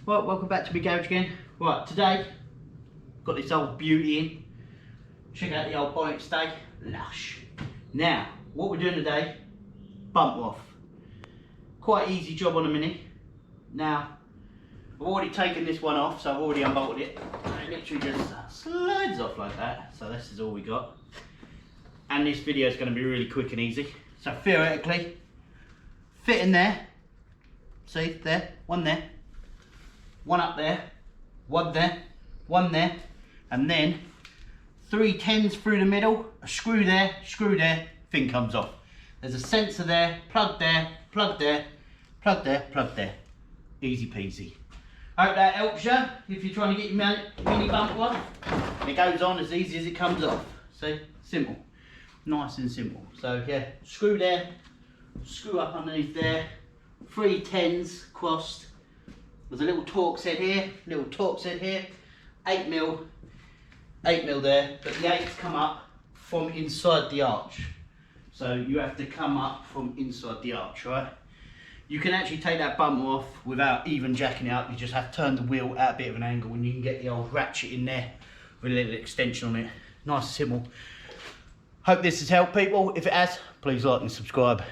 Right, welcome back to my garage again. Right, today, got this old beauty in. Check out the old bonnet stay, lush. Now, what we're doing today, bump off. Quite easy job on a Mini. Now, I've already taken this one off, so I've already unbolted it. And it literally just slides off like that. So this is all we got. And this video is going to be really quick and easy. So theoretically, fit in there. See, there, one there. One up there, one there, and then 3 10s through the middle, a screw there, thing comes off. There's a sensor there, plug there, plug there, plug there, plug there. Easy peasy. Hope that helps you if you're trying to get your Mini bumper off. And it goes on as easy as it comes off. See, simple, nice and simple. So yeah, screw there, screw up underneath there, 3 10s crossed. There's a little Torx head here, 8mm there, but the 8's come up from inside the arch. So you have to come up from inside the arch, right? You can actually take that bumper off without even jacking it up. You just have to turn the wheel at a bit of an angle and you can get the old ratchet in there with a little extension on it. Nice and simple. Hope this has helped people. If it has, please like and subscribe.